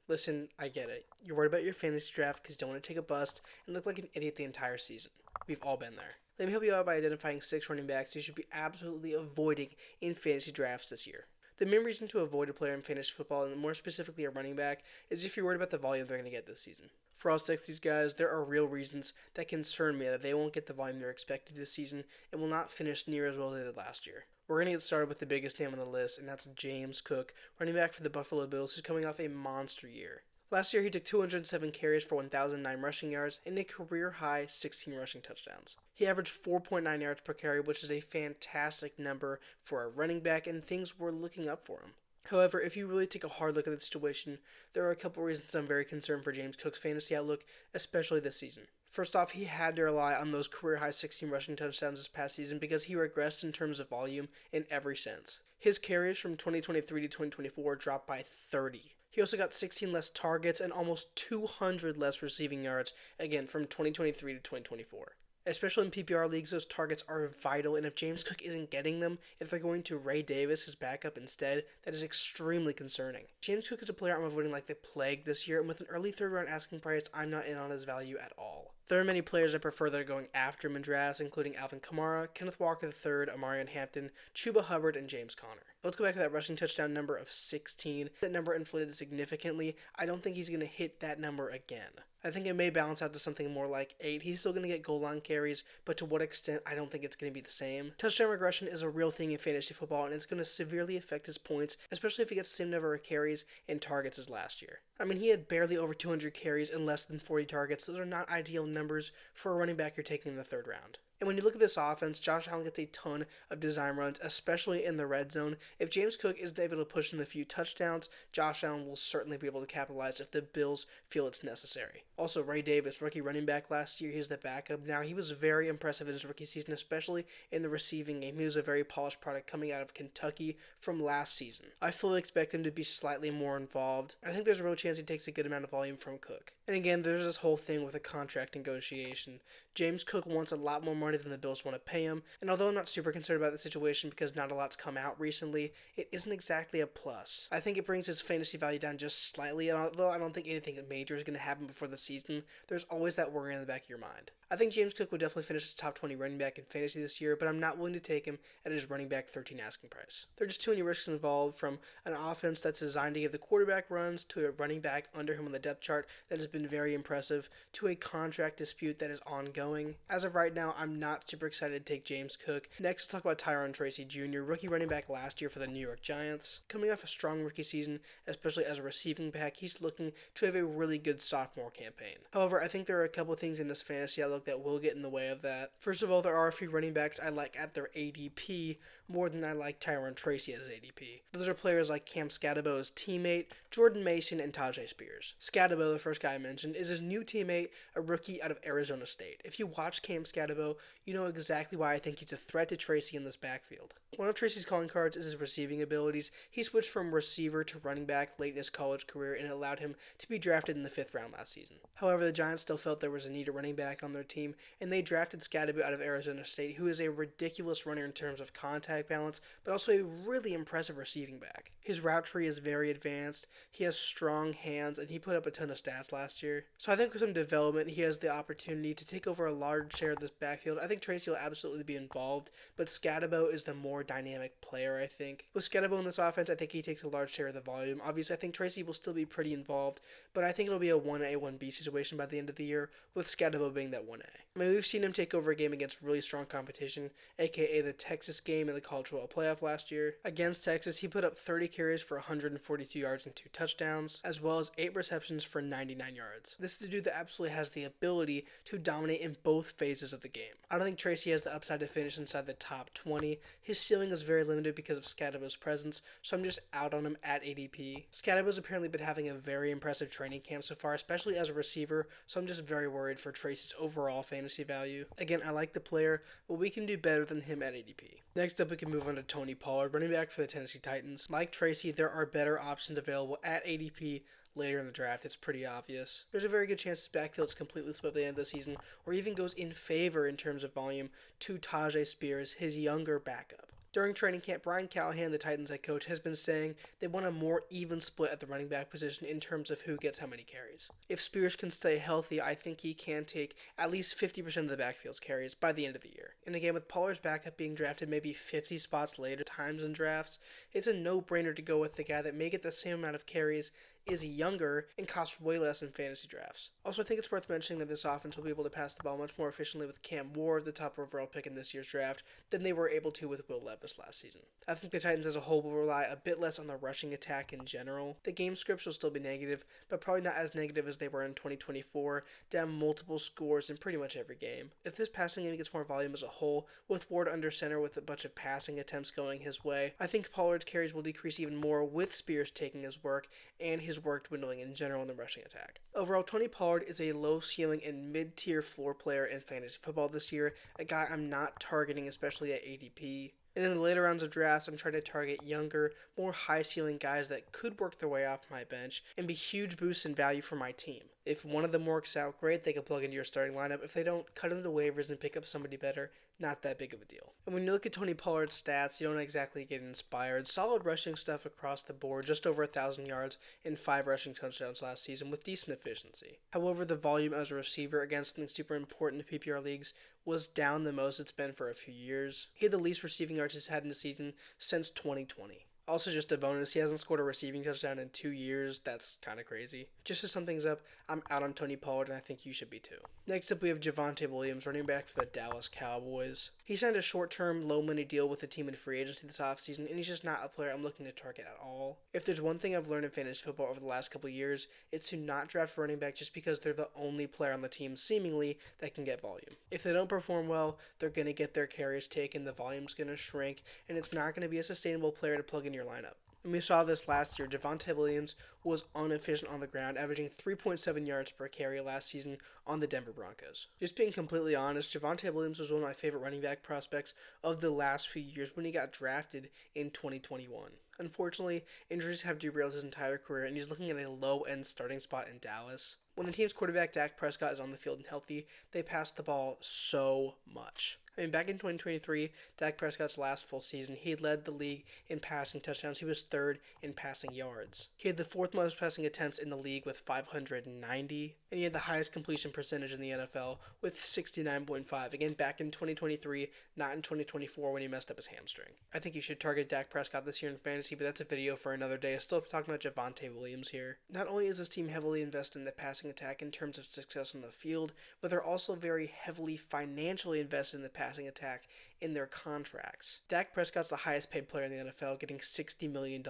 Listen, I get it. You're worried about your fantasy draft because you don't want to take a bust and look like an idiot the entire season. We've all been there. Let me help you out by identifying 6 running backs you should be absolutely avoiding in fantasy drafts this year. The main reason to avoid a player in fantasy football, and more specifically a running back, is if you're worried about the volume they're going to get this season. For all 6 of these guys, there are real reasons that concern me that they won't get the volume they're expected this season and will not finish near as well as they did last year. We're going to get started with the biggest name on the list, and that's James Cook, running back for the Buffalo Bills, who's coming off a monster year. Last year, he took 207 carries for 1,009 rushing yards and a career-high 16 rushing touchdowns. He averaged 4.9 yards per carry, which is a fantastic number for a running back, and things were looking up for him. However, if you really take a hard look at the situation, there are a couple reasons I'm very concerned for James Cook's fantasy outlook, especially this season. First off, he had to rely on those career-high 16 rushing touchdowns this past season because he regressed in terms of volume in every sense. His carries from 2023 to 2024 dropped by 30. He also got 16 less targets and almost 200 less receiving yards, again, from 2023 to 2024. Especially in PPR leagues, those targets are vital, and if James Cook isn't getting them, if they're going to Ray Davis, his backup, instead, that is extremely concerning. James Cook is a player I'm avoiding like the plague this year, and with an early third-round asking price, I'm not in on his value at all. There are many players I prefer that are going after him in drafts, including Alvin Kamara, Kenneth Walker III, Amarian Hampton, Chuba Hubbard, and James Conner. Let's go back to that rushing touchdown number of 16. That number inflated significantly. I don't think he's going to hit that number again. I think it may balance out to something more like 8. He's still going to get goal line carries, but to what extent, I don't think it's going to be the same. Touchdown regression is a real thing in fantasy football, and it's going to severely affect his points, especially if he gets the same number of carries and targets as last year. I mean, he had barely over 200 carries and less than 40 targets. Those are not ideal numbers for a running back you're taking in the 3rd round. And when you look at this offense, Josh Allen gets a ton of design runs, especially in the red zone. If James Cook isn't able to push in a few touchdowns, Josh Allen will certainly be able to capitalize if the Bills feel it's necessary. Also, Ray Davis, rookie running back last year, he's the backup. Now, he was very impressive in his rookie season, especially in the receiving game. He was a very polished product coming out of Kentucky from last season. I fully expect him to be slightly more involved. I think there's a real chance he takes a good amount of volume from Cook. And again, there's this whole thing with a contract negotiation. James Cook wants a lot more money than the Bills want to pay him, and although I'm not super concerned about the situation because not a lot's come out recently, it isn't exactly a plus. I think it brings his fantasy value down just slightly, and although I don't think anything major is going to happen before the season, there's always that worry in the back of your mind. I think James Cook would definitely finish as top 20 running back in fantasy this year, but I'm not willing to take him at his running back 13 asking price. There are just too many risks involved, from an offense that's designed to give the quarterback runs, to a running back under him on the depth chart that has been very impressive, to a contract dispute that is ongoing. As of right now, I'm not super excited to take James Cook. Next, let's talk about Tyrone Tracy Jr., rookie running back last year for the New York Giants. Coming off a strong rookie season, especially as a receiving back, he's looking to have a really good sophomore campaign. However, I think there are a couple things in this fantasy outlook that will get in the way of that. First of all, there are a few running backs I like at their ADP more than I like Tyrone Tracy at his ADP. Those are players like Cam Scatabo, his teammate, Jordan Mason, and Tajay Spears. Scatabo, the first guy I mentioned, is his new teammate, a rookie out of Arizona State. If you watch Cam Scatabo, you know exactly why I think he's a threat to Tracy in this backfield. One of Tracy's calling cards is his receiving abilities. He switched from receiver to running back late in his college career, and it allowed him to be drafted in the 5th round last season. However, the Giants still felt there was a need at running back on their team, and they drafted Scatabo out of Arizona State, who is a ridiculous runner in terms of contact balance, but also a really impressive receiving back. His route tree is very advanced, he has strong hands, and he put up a ton of stats last year. So I think with some development, he has the opportunity to take over a large share of this backfield. I think Tracy will absolutely be involved, but Scatabo is the more dynamic player, I think. With Scatabo in this offense, I think he takes a large share of the volume. Obviously, I think Tracy will still be pretty involved, but I think it'll be a 1A, 1B situation by the end of the year, with Scatabo being that 1A. I mean, we've seen him take over a game against really strong competition, aka the Texas game in the College Football Playoff last year. Against Texas, he put up 30 carries for 142 yards and 2 touchdowns, as well as 8 receptions for 99 yards. This is a dude that absolutely has the ability to dominate in both phases of the game. I don't think Tracy has the upside to finish inside the top 20. His ceiling is very limited because of Scatabo's presence, so I'm just out on him at ADP. Scatabo's apparently been having a very impressive training camp so far, especially as a receiver, so I'm just very worried for Tracy's overall fantasy value. Again, I like the player, but we can do better than him at ADP. Next up, we can move on to Tony Pollard, running back for the Tennessee Titans. Like Tracy, there are better options available at ADP later in the draft. It's pretty obvious. There's a very good chance his backfield is completely split by the end of the season, or even goes in favor in terms of volume to Tajay Spears, his younger backup. During training camp, Brian Callahan, the Titans head coach, has been saying they want a more even split at the running back position in terms of who gets how many carries. If Spears can stay healthy, I think he can take at least 50% of the backfield's carries by the end of the year. And again, with Pollard's backup being drafted maybe 50 spots later times in drafts, it's a no-brainer to go with the guy that may get the same amount of carries, is younger, and costs way less in fantasy drafts. Also, I think it's worth mentioning that this offense will be able to pass the ball much more efficiently with Cam Ward, the top overall pick in this year's draft, than they were able to with Will Levis last season. I think the Titans as a whole will rely a bit less on the rushing attack in general. The game scripts will still be negative, but probably not as negative as they were in 2024, down multiple scores in pretty much every game. If this passing game gets more volume as a whole, with Ward under center with a bunch of passing attempts going his way, I think Pollard's carries will decrease even more with Spears taking his work and his work dwindling in general in the rushing attack. Overall, Tony Pollard is a low ceiling and mid-tier floor player in fantasy football this year, a guy I'm not targeting, especially at ADP. And in the later rounds of drafts, I'm trying to target younger, more high-ceiling guys that could work their way off my bench and be huge boosts in value for my team. If one of them works out, great, they can plug into your starting lineup. If they don't, cut into the waivers and pick up somebody better. Not that big of a deal. And when you look at Tony Pollard's stats, you don't exactly get inspired. Solid rushing stuff across the board, just over 1,000 yards and 5 rushing touchdowns last season with decent efficiency. However, the volume as a receiver against something super important in PPR leagues was down the most it's been for a few years. He had the least receiving yards he's had in the season since 2020. Also, just a bonus, he hasn't scored a receiving touchdown in 2 years. That's kind of crazy. Just to sum things up, I'm out on Tony Pollard, and I think you should be too. Next up, we have Javonte Williams, running back for the Dallas Cowboys. He signed a short-term, low-money deal with the team in free agency this offseason, and he's just not a player I'm looking to target at all. If there's one thing I've learned in fantasy football over the last couple of years, it's to not draft running back just because they're the only player on the team, seemingly, that can get volume. If they don't perform well, they're going to get their carries taken, the volume's going to shrink, and it's not going to be a sustainable player to plug in your lineup. And we saw this last year. Javonte Williams was inefficient on the ground, averaging 3.7 yards per carry last season on the Denver Broncos. Just being completely honest, Javonte Williams was one of my favorite running back prospects of the last few years when he got drafted in 2021. Unfortunately, injuries have derailed his entire career, and he's looking at a low-end starting spot in Dallas. When the team's quarterback, Dak Prescott, is on the field and healthy, they pass the ball so much. I mean, back in 2023, Dak Prescott's last full season, he led the league in passing touchdowns. He was third in passing yards. He had the fourth most passing attempts in the league with 590, and he had the highest completion percentage in the NFL with 69.5. Again, back in 2023, not in 2024 when he messed up his hamstring. I think you should target Dak Prescott this year in fantasy, but that's a video for another day. I'm still talking about Javonte Williams here. Not only is this team heavily invested in the passing attack in terms of success on the field, but they're also very heavily financially invested in the passing attack in their contracts. Dak Prescott's the highest paid player in the NFL, getting $60 million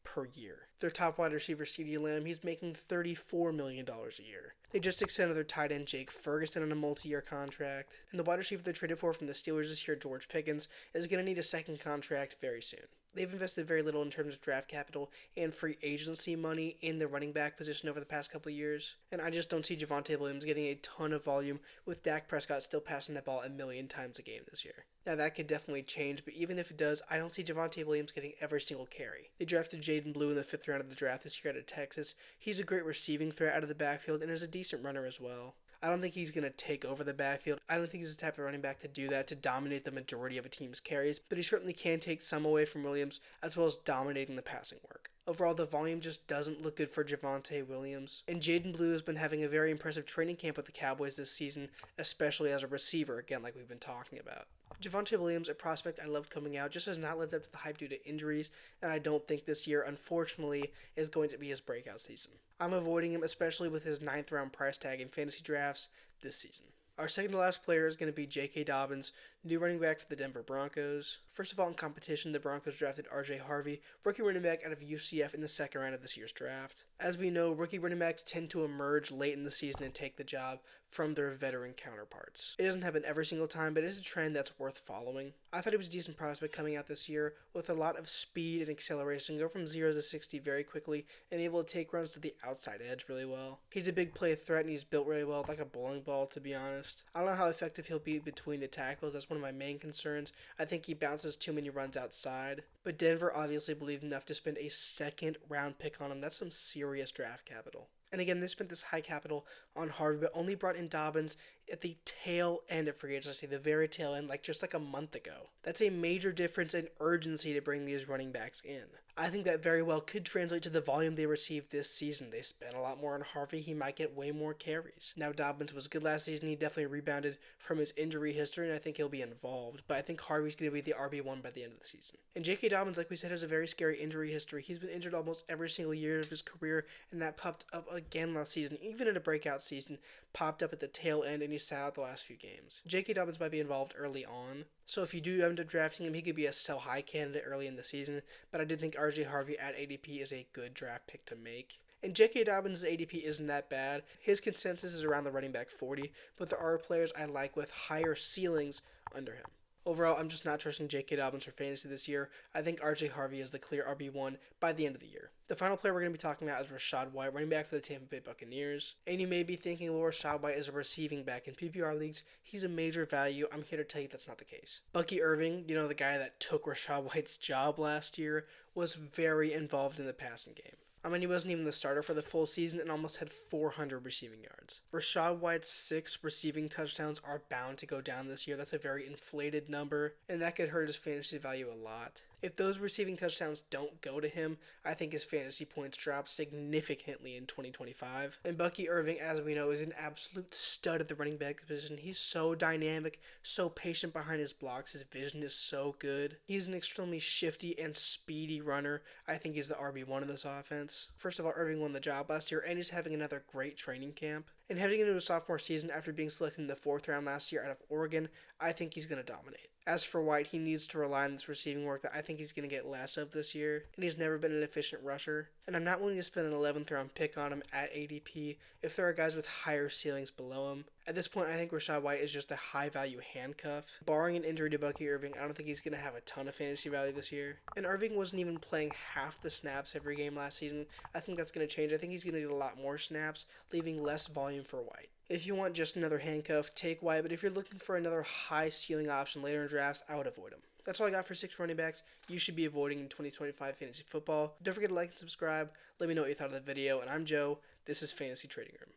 per year. Their top wide receiver, CeeDee Lamb, he's making $34 million a year. They just extended their tight end, Jake Ferguson, on a multi-year contract. And the wide receiver they traded for from the Steelers this year, George Pickens, is going to need a second contract very soon. They've invested very little in terms of draft capital and free agency money in the running back position over the past couple of years. And I just don't see Javonte Williams getting a ton of volume with Dak Prescott still passing the ball 1,000,000 times a game this year. Now that could definitely change, but even if it does, I don't see Javonte Williams getting every single carry. They drafted Jaden Blue in the 5th round of the draft this year out of Texas. He's a great receiving threat out of the backfield and is a decent runner as well. I don't think he's going to take over the backfield. I don't think he's the type of running back to do that, to dominate the majority of a team's carries, but he certainly can take some away from Williams, as well as dominating the passing work. Overall, the volume just doesn't look good for Javonte Williams, and Jaden Blue has been having a very impressive training camp with the Cowboys this season, especially as a receiver, again, like we've been talking about. Javonte Williams, a prospect I loved coming out, just has not lived up to the hype due to injuries, and I don't think this year, unfortunately, is going to be his breakout season. I'm avoiding him, especially with his 9th round price tag in fantasy drafts this season. Our second to last player is going to be J.K. Dobbins, new running back for the Denver Broncos. First of all, in competition, the Broncos drafted R.J. Harvey, rookie running back out of UCF in the 2nd round of this year's draft. As we know, rookie running backs tend to emerge late in the season and take the job from their veteran counterparts. It doesn't happen every single time, but it is a trend that's worth following. I thought he was a decent prospect coming out this year with a lot of speed and acceleration, go from 0 to 60 very quickly, and able to take runs to the outside edge really well. He's a big play threat, and he's built really well, like a bowling ball, to be honest. I don't know how effective he'll be between the tackles. That's one of my main concerns. I think he bounces too many runs outside. But Denver obviously believed enough to spend a 2nd round pick on him. That's some serious draft capital. And again, they spent this high capital on Harvey, but only brought in Dobbins at the tail end of free agency, the very tail end, just like a month ago. That's a major difference in urgency to bring these running backs in. I think that very well could translate to the volume they received this season. They spent a lot more on Harvey. He might get way more carries. Now, Dobbins was good last season. He definitely rebounded from his injury history, and I think he'll be involved. But I think Harvey's going to be the RB1 by the end of the season. And J.K. Dobbins, like we said, has a very scary injury history. He's been injured almost every single year of his career, and that popped up again last season. Even in a breakout season, popped up at the tail end, and he sat out the last few games. J.K. Dobbins might be involved early on, so if you do end up drafting him, he could be a sell high candidate early in the season, but I do think R.J. Harvey at ADP is a good draft pick to make. And J.K. Dobbins' ADP isn't that bad. His consensus is around the running back 40, but there are players I like with higher ceilings under him. Overall, I'm just not trusting J.K. Dobbins for fantasy this year. I think R.J. Harvey is the clear RB1 by the end of the year. The final player we're going to be talking about is Rachaad White, running back for the Tampa Bay Buccaneers. And you may be thinking, well, Rachaad White is a receiving back in PPR leagues. He's a major value. I'm here to tell you that's not the case. Bucky Irving, the guy that took Rachaad White's job last year, was very involved in the passing game. He wasn't even the starter for the full season and almost had 400 receiving yards. Rachaad White's 6 receiving touchdowns are bound to go down this year. That's a very inflated number, and that could hurt his fantasy value a lot. If those receiving touchdowns don't go to him, I think his fantasy points drop significantly in 2025. And Bucky Irving, as we know, is an absolute stud at the running back position. He's so dynamic, so patient behind his blocks. His vision is so good. He's an extremely shifty and speedy runner. I think he's the RB1 in this offense. First of all, Irving won the job last year, and he's having another great training camp. And heading into his sophomore season after being selected in the 4th round last year out of Oregon, I think he's going to dominate. As for White, he needs to rely on this receiving work that I think he's going to get less of this year, and he's never been an efficient rusher. And I'm not willing to spend an 11th round pick on him at ADP if there are guys with higher ceilings below him. At this point, I think Rachaad White is just a high value handcuff. Barring an injury to Bucky Irving, I don't think he's going to have a ton of fantasy value this year. And Irving wasn't even playing half the snaps every game last season. I think that's going to change. I think he's going to get a lot more snaps, leaving less volume for White. If you want just another handcuff, take White, but if you're looking for another high ceiling option later in drafts, I would avoid him. That's all I got for 6 running backs you should be avoiding in 2025 fantasy football. Don't forget to like and subscribe. Let me know what you thought of the video. And I'm Joe. This is Fantasy Trading Room.